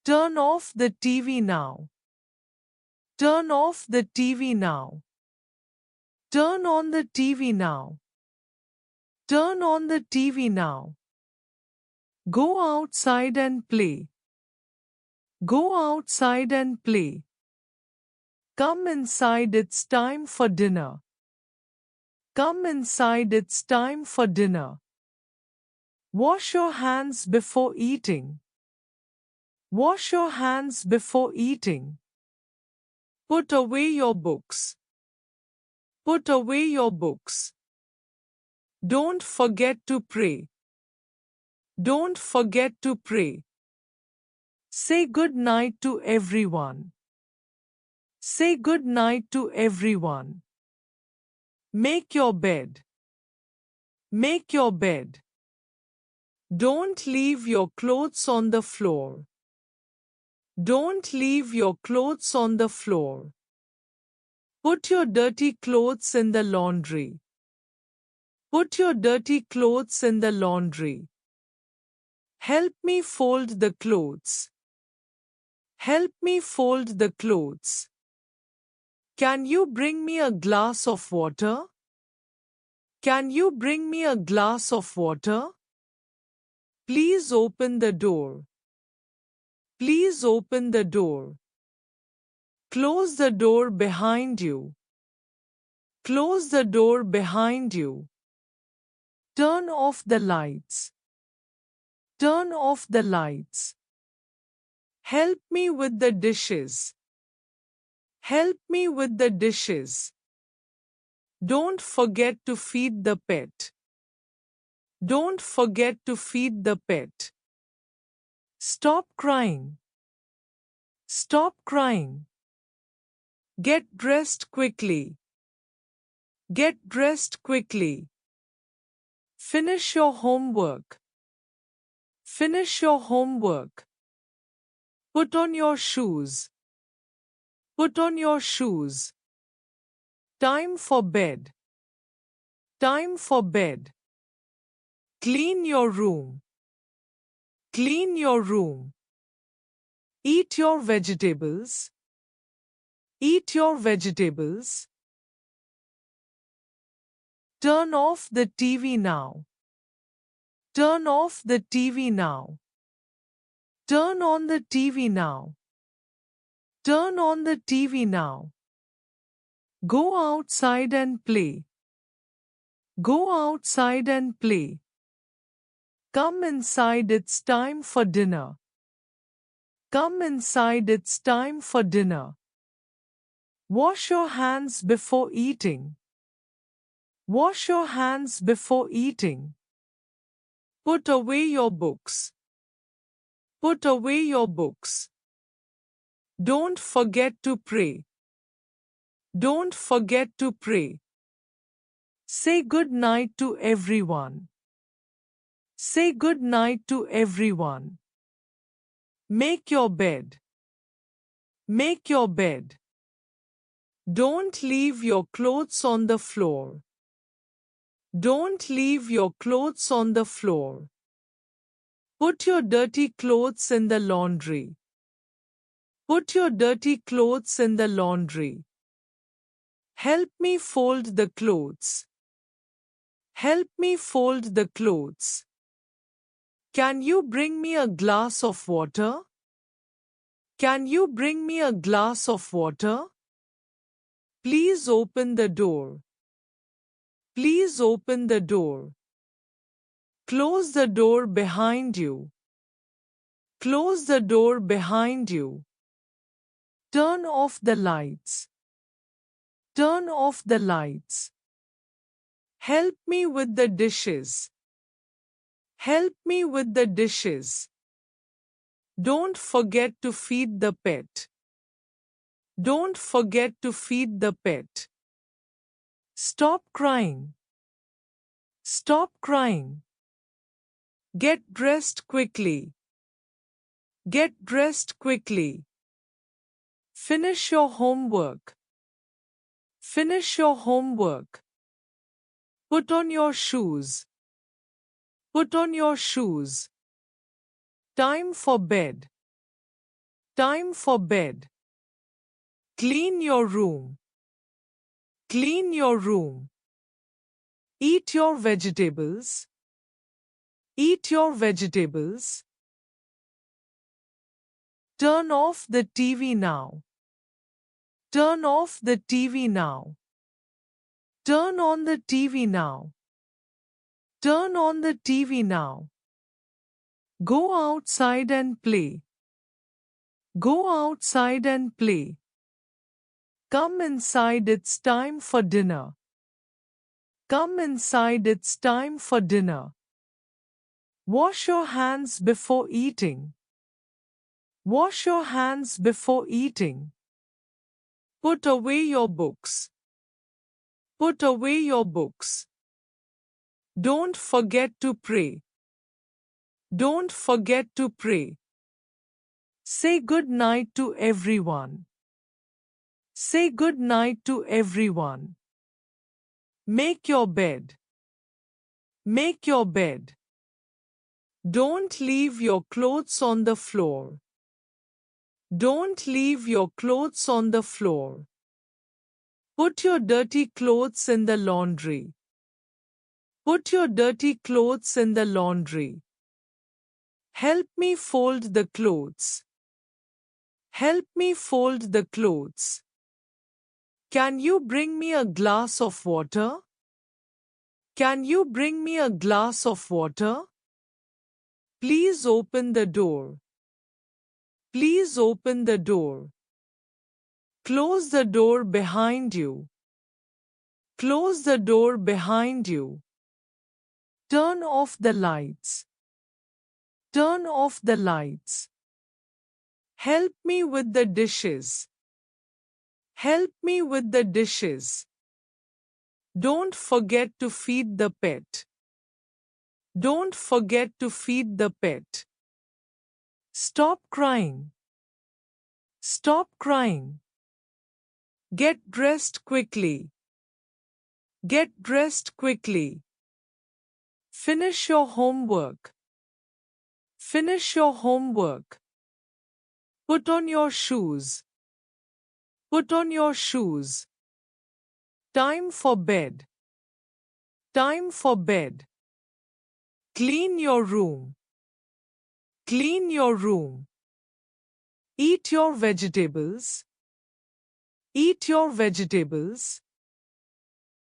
Turn off the TV now. Turn off the TV now. Turn on the TV now. Turn on the TV now. Go outside and play. Go outside and play. Come inside, it's time for dinner. Come inside, it's time for dinner. Wash your hands before eating. Wash your hands before eating. Put away your books. Put away your books. Don't forget to pray. Don't forget to pray. Say good night to everyone. Say good night to everyone. Make your bed. Make your bed. Don't leave your clothes on the floor. Don't leave your clothes on the floor. Put your dirty clothes in the laundry. Put your dirty clothes in the laundry. Help me fold the clothes. Help me fold the clothes. Can you bring me a glass of water? Can you bring me a glass of water? Please open the door. Please open the door. Close the door behind you. Close the door behind you. Turn off the lights. Turn off the lights. Help me with the dishes. Help me with the dishes. Don't forget to feed the pet. Don't forget to feed the pet. Stop crying. Stop crying. Get dressed quickly. Get dressed quickly. Finish your homework. Finish your homework. Put on your shoes. Put on your shoes. Time for bed. Time for bed. Clean your room. Clean your room. Eat your vegetables. Eat your vegetables. Turn off the TV now. Turn off the TV now. Turn on the TV now. Turn on the TV now. Go outside and play. Go outside and play. Come inside, it's time for dinner. Come inside, it's time for dinner. Wash your hands before eating. Wash your hands before eating. Put away your books. Put away your books. Don't forget to pray. Don't forget to pray. Say good night to everyone. Say good night to everyone. Make your bed. Make your bed. Don't leave your clothes on the floor. Don't leave your clothes on the floor. Put your dirty clothes in the laundry. Put your dirty clothes in the laundry. Help me fold the clothes. Help me fold the clothes. Can you bring me a glass of water? Can you bring me a glass of water? Please open the door. Please open the door. Close the door behind you. Close the door behind you. Turn off the lights. Turn off the lights. Help me with the dishes. Help me with the dishes. Don't forget to feed the pet. Don't forget to feed the pet. Stop crying. Stop crying. Get dressed quickly. Get dressed quickly. Finish your homework. Finish your homework. Put on your shoes. Put on your shoes. Time for bed. Time for bed. Clean your room. Clean your room. Eat your vegetables. Eat your vegetables. Turn off the TV now. Turn off the TV now. Turn on the TV now. Turn on the TV now. Go outside and play. Go outside and play. Come inside, it's time for dinner. Come inside, it's time for dinner. Wash your hands before eating. Wash your hands before eating. Put away your books. Put away your books. Don't forget to pray. Don't forget to pray. Say good night to everyone. Say good night to everyone. Make your bed. Make your bed. Don't leave your clothes on the floor. Don't leave your clothes on the floor. Put your dirty clothes in the laundry. Put your dirty clothes in the laundry. Help me fold the clothes. Help me fold the clothes. Can you bring me a glass of water? Can you bring me a glass of water? Please open the door. Please open the door. Close the door behind you. Close the door behind you. Turn off the lights. Turn off the lights. Help me with the dishes. Help me with the dishes. Don't forget to feed the pet. Don't forget to feed the pet. Stop crying. Stop crying. Get dressed quickly. Get dressed quickly. Finish your homework. Finish your homework. Put on your shoes. Put on your shoes. Time for bed. Time for bed. Clean your room. Clean your room. Eat your vegetables. Eat your vegetables.